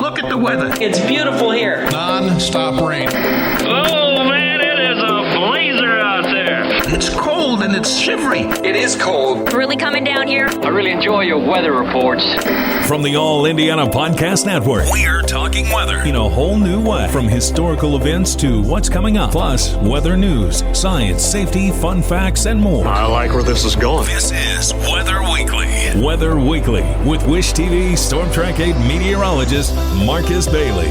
Look at the weather. It's beautiful here. Non-stop rain. Oh, man, it is a blazer out there. It's cold and it's shivery. It is cold. Really coming down here. I really enjoy your weather reports. From the All Indiana Podcast Network, we're talking weather in a whole new way. From historical events to what's coming up, plus weather news, science, safety, fun facts, and more. I like where this is going. This is Weather Weekly. Weather Weekly with Wish TV Storm Track 8 meteorologist Marcus Bailey.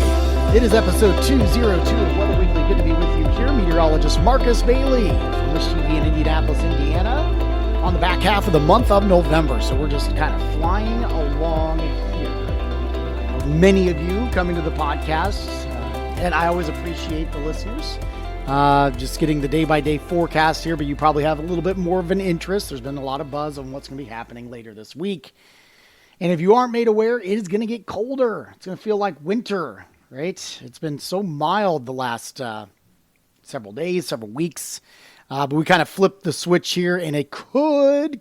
It is episode 202 of Weather Weekly. Good to be with you here, meteorologist Marcus Bailey from Wish TV in Indianapolis, Indiana, on the back half of the month of November. So we're just kind of flying along here. Many of you coming to the podcast, and I always appreciate the listeners. Just getting the day-by-day forecast here, but you probably have a little bit more of an interest. There's been a lot of buzz on what's going to be happening later this week. And if you aren't made aware, it is going to get colder. It's going to feel like winter, right? It's been so mild the last several days, several weeks. But we kind of flipped the switch here, and it could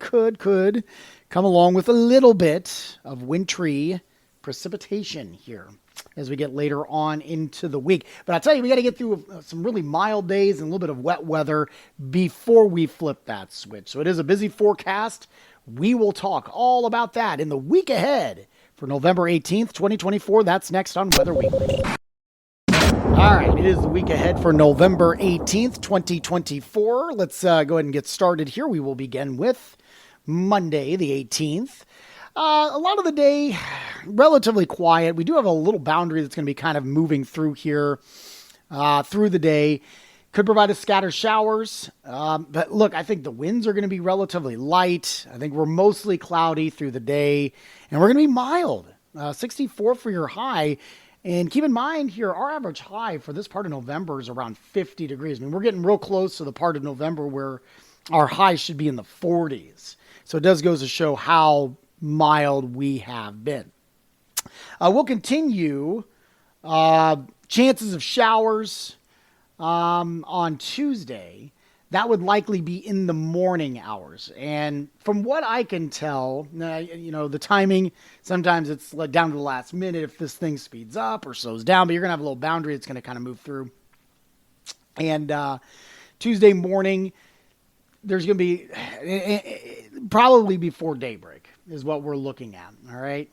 come along with a little bit of wintry precipitation here as we get later on into the week. But I tell you, we got to get through some really mild days and a little bit of wet weather before we flip that switch. So it is a busy forecast. We will talk all about that in the week ahead for November 18th, 2024. That's next on Weather Weekly. All right, it is the week ahead for November 18th, 2024. Let's go ahead and get started here. We will begin with Monday, the 18th. A lot of the day, relatively quiet. We do have a little boundary that's going to be kind of moving through here through the day. Could provide us scattered showers. But look, I think the winds are going to be relatively light. I think we're mostly cloudy through the day. And we're going to be mild. 64 for your high. And keep in mind here, our average high for this part of November is around 50 degrees. I mean, we're getting real close to the part of November where our high should be in the 40s. So it does go to show how mild we have been. We'll continue chances of showers on Tuesday. That would likely be in the morning hours. And from what I can tell, the timing, sometimes it's down to the last minute if this thing speeds up or slows down, but you're going to have a little boundary that's going to kind of move through. And Tuesday morning, there's going to be probably before daybreak is what we're looking at. All right.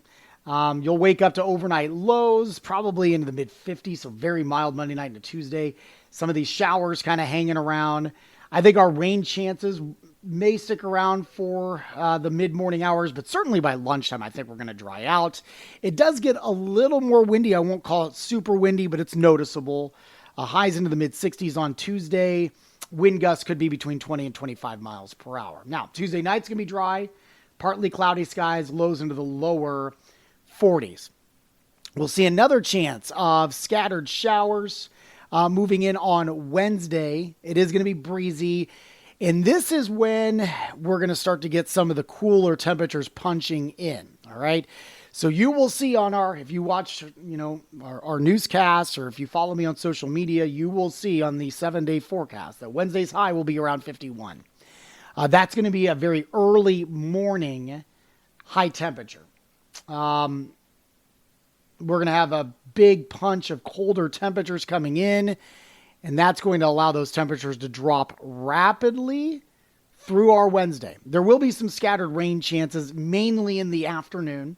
You'll wake up to overnight lows, probably into the mid 50s. So very mild Monday night into Tuesday. Some of these showers kind of hanging around. I think our rain chances may stick around for the mid-morning hours, but certainly by lunchtime, I think we're going to dry out. It does get a little more windy. I won't call it super windy, but it's noticeable. Highs into the mid-60s on Tuesday. Wind gusts could be between 20 and 25 miles per hour. Now, Tuesday night's going to be dry, partly cloudy skies, lows into the lower 40s. We'll see another chance of scattered showers moving in on Wednesday. It is going to be breezy. And this is when we're going to start to get some of the cooler temperatures punching in. All right. So you will see on if you watch, our newscasts, or if you follow me on social media, you will see on the 7-day forecast that Wednesday's high will be around 51. That's going to be a very early morning high temperature. We're going to have a big punch of colder temperatures coming in, and that's going to allow those temperatures to drop rapidly through our Wednesday. There will be some scattered rain chances, mainly in the afternoon,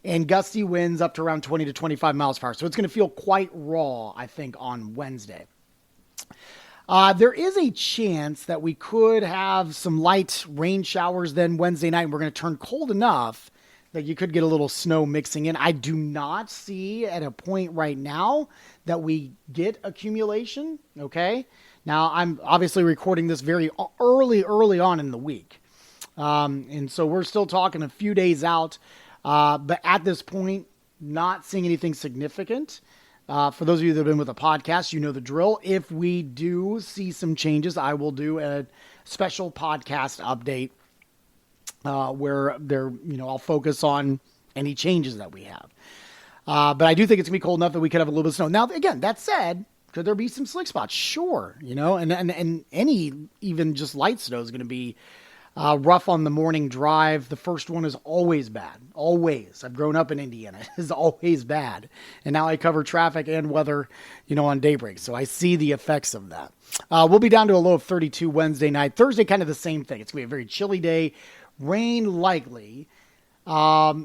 and gusty winds up to around 20 to 25 miles per hour. So it's going to feel quite raw, I think, on Wednesday. There is a chance that we could have some light rain showers then Wednesday night, and we're going to turn cold enough that you could get a little snow mixing in. I do not see at a point right now that we get accumulation, okay? Now, I'm obviously recording this very early on in the week. And so we're still talking a few days out. But at this point, not seeing anything significant. For those of you that have been with the podcast, you know the drill. If we do see some changes, I will do a special podcast update where I'll focus on any changes that we have. But I do think it's going to be cold enough that we could have a little bit of snow. Now, again, that said, could there be some slick spots? Sure. And any even just light snow is going to be Rough on the morning drive. The first one is always bad. Always. I've grown up in Indiana. It is always bad. And now I cover traffic and weather, on daybreak. So I see the effects of that. We'll be down to a low of 32 Wednesday night. Thursday, kind of the same thing. It's going to be a very chilly day. Rain likely.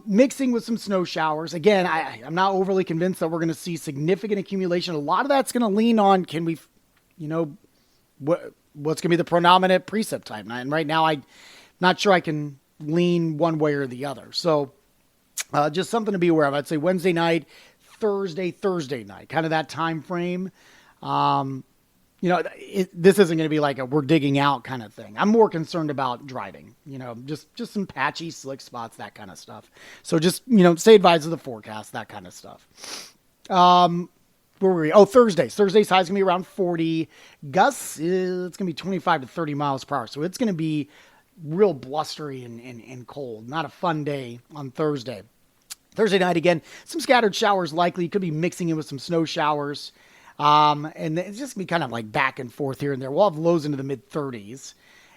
Mixing with some snow showers. Again, I'm not overly convinced that we're going to see significant accumulation. A lot of that's going to lean on, can we, what's going to be the predominant precip type. And right now, I'm not sure I can lean one way or the other. So just something to be aware of. I'd say Wednesday night, Thursday night, kind of that time frame. This isn't going to be like a we're digging out kind of thing. I'm more concerned about driving, just some patchy, slick spots, that kind of stuff. So just, stay advised of the forecast, that kind of stuff. Where were we? Oh, Thursday. Thursday's high is going to be around 40. Gusts, it's going to be 25 to 30 miles per hour. So it's going to be real blustery and cold. Not a fun day on Thursday. Thursday night, again, some scattered showers likely. Could be mixing in with some snow showers. And it's just going to be kind of like back and forth here and there. We'll have lows into the mid 30s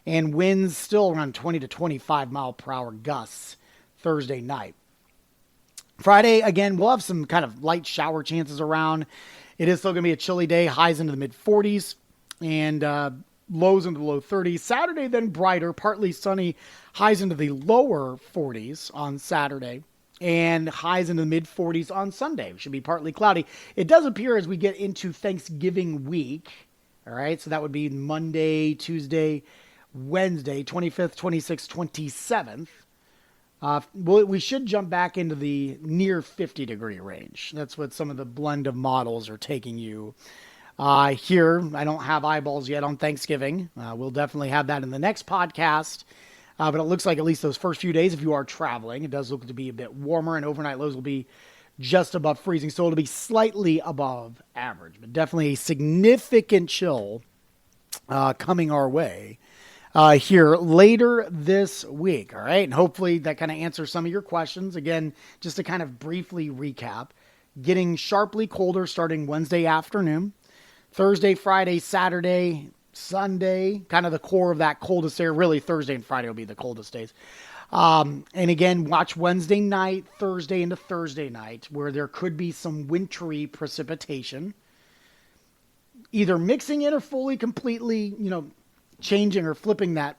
and winds still around 20 to 25 mile per hour gusts Thursday night. Friday, again, we'll have some kind of light shower chances around. It is still going to be a chilly day, highs into the mid 40s and lows into the low 30s. Saturday, then brighter, partly sunny, highs into the lower 40s on Saturday. And highs in the mid 40s on Sunday. It should be partly cloudy. It does appear as we get into Thanksgiving week. All right. So that would be Monday, Tuesday, Wednesday, 25th, 26th, 27th. We should jump back into the near 50 degree range. That's what some of the blend of models are taking you here. I don't have eyeballs yet on Thanksgiving. We'll definitely have that in the next podcast. But it looks like at least those first few days, if you are traveling, it does look to be a bit warmer, and overnight lows will be just above freezing. So it'll be slightly above average, but definitely a significant chill coming our way here later this week. All right. And hopefully that kind of answers some of your questions. Again, just to kind of briefly recap, getting sharply colder starting Wednesday afternoon, Thursday, Friday, Saturday, Sunday, kind of the core of that coldest air. Really, Thursday and Friday will be the coldest days. And again, watch Wednesday night, Thursday into Thursday night, where there could be some wintry precipitation, either mixing in or fully, completely, changing or flipping that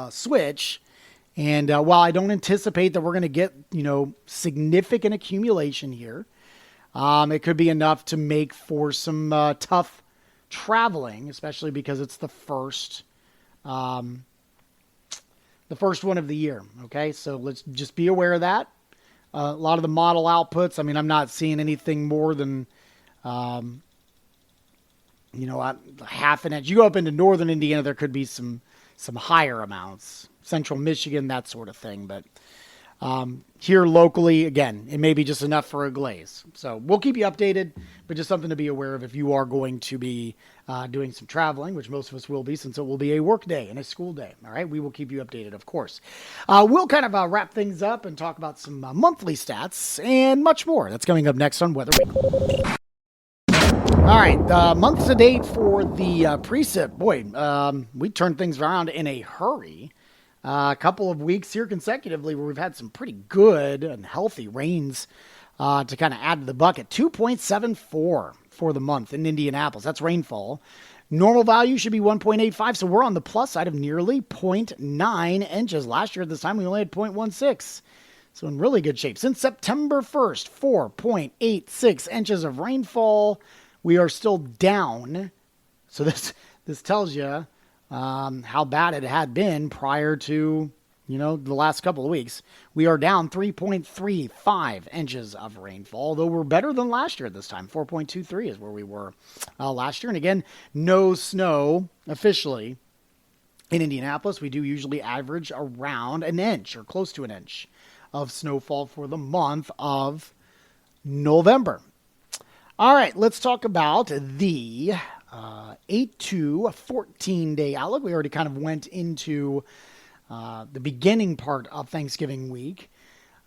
switch. And while I don't anticipate that we're going to get, significant accumulation here, it could be enough to make for some tough traveling, especially because it's the first one of the year. Okay. So let's just be aware of that. A lot of the model outputs, I'm not seeing anything more than, a half an inch. You go up into northern Indiana, there could be some higher amounts, central Michigan, that sort of thing. But here locally, again, it may be just enough for a glaze. So we'll keep you updated, but just something to be aware of if you are going to be doing some traveling, which most of us will be, since it will be a work day and a school day. All right, we will keep you updated, of course. We'll kind of wrap things up and talk about some monthly stats and much more. That's coming up next on Weather Week. All right, month to date for the precip. Boy, we turned things around in a hurry. A couple of weeks here consecutively where we've had some pretty good and healthy rains to kind of add to the bucket. 2.74 for the month in Indianapolis. That's rainfall. Normal value should be 1.85, so we're on the plus side of nearly 0.9 inches. Last year at this time, we only had 0.16. So in really good shape. Since September 1st, 4.86 inches of rainfall. We are still down. So this tells you how bad it had been prior to, the last couple of weeks. We are down 3.35 inches of rainfall, though we're better than last year at this time. 4.23 is where we were last year. And again, no snow officially in Indianapolis. We do usually average around an inch or close to an inch of snowfall for the month of November. All right, let's talk about the 8 to 14-day outlook. We already kind of went into the beginning part of Thanksgiving week.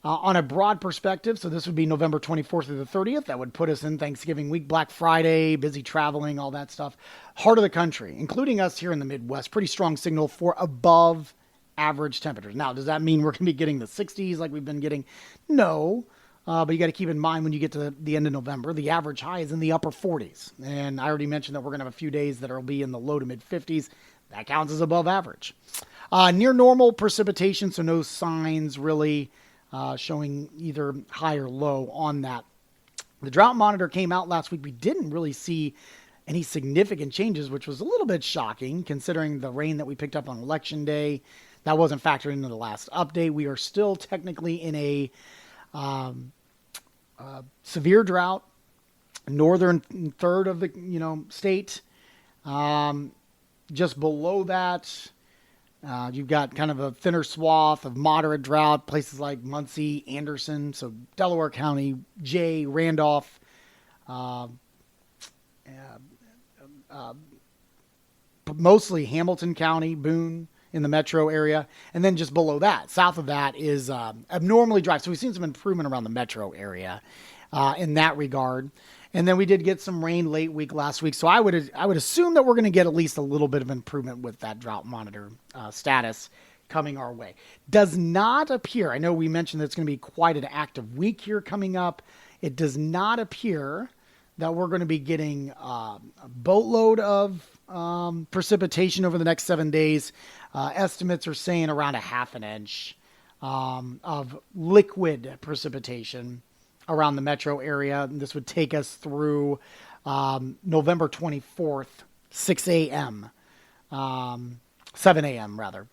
On a broad perspective, so this would be November 24th through the 30th. That would put us in Thanksgiving week, Black Friday, busy traveling, all that stuff. Heart of the country, including us here in the Midwest, pretty strong signal for above average temperatures. Now, does that mean we're going to be getting the 60s like we've been getting? No, but you got to keep in mind when you get to the end of November, the average high is in the upper 40s. And I already mentioned that we're going to have a few days that will be in the low to mid 50s. That counts as above average. Near normal precipitation, so no signs really showing either high or low on that. The drought monitor came out last week. We didn't really see any significant changes, which was a little bit shocking considering the rain that we picked up on Election Day. That wasn't factored into the last update. We are still technically in a severe drought, northern third of the state. Just below that, you've got kind of a thinner swath of moderate drought, places like Muncie, Anderson, so Delaware County, Jay, Randolph, mostly Hamilton County, Boone in the metro area. And then just below that, south of that is abnormally dry. So we've seen some improvement around the metro area in that regard. And then we did get some rain late week last week. So I would assume that we're going to get at least a little bit of improvement with that drought monitor status coming our way. Does not appear, I know we mentioned that it's going to be quite an active week here coming up. It does not appear that we're going to be getting a boatload of precipitation over the next 7 days. Estimates are saying around a half an inch of liquid precipitation around the metro area. This would take us through November 24th, 6 a.m., 7 a.m. rather.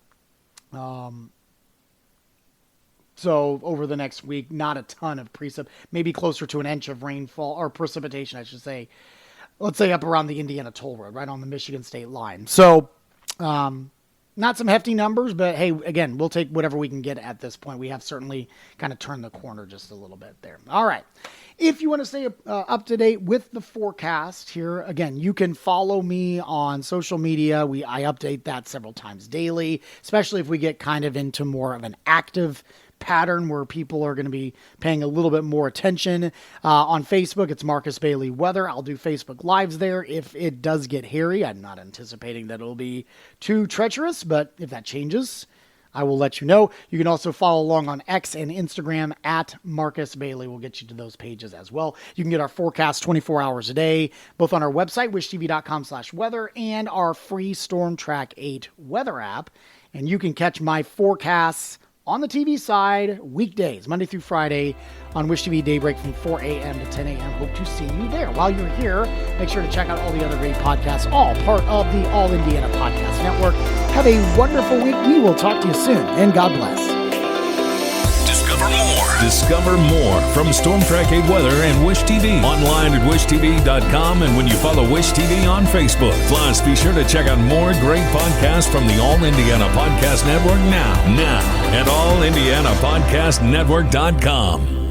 So over the next week, not a ton of precip, maybe closer to an inch of rainfall or precipitation, I should say. Let's say up around the Indiana Toll Road, right on the Michigan state line. So not some hefty numbers, but hey, again, we'll take whatever we can get at this point. We have certainly kind of turned the corner just a little bit there. All right. If you want to stay up to date with the forecast here, again, you can follow me on social media. I update that several times daily, especially if we get kind of into more of an active pattern where people are going to be paying a little bit more attention. On Facebook, it's Marcus Bailey Weather. I'll do Facebook Lives there if it does get hairy. I'm not anticipating that it'll be too treacherous, but if that changes, I will let you know. You can also follow along on X and Instagram at Marcus Bailey. We'll get you to those pages as well. You can get our forecast 24 hours a day, both on our website, wishtv.com/weather, and our free Storm Track 8 weather app. And you can catch my forecasts on the TV side, weekdays, Monday through Friday, on Wish TV Daybreak from 4 a.m. to 10 a.m. Hope to see you there. While you're here, make sure to check out all the other great podcasts, all part of the All Indiana Podcast Network. Have a wonderful week. We will talk to you soon, and God bless. Discover more from Storm Track 8 Weather and Wish TV. Online at wishtv.com and when you follow Wish TV on Facebook. Plus, be sure to check out more great podcasts from the All Indiana Podcast Network now at allindianapodcastnetwork.com.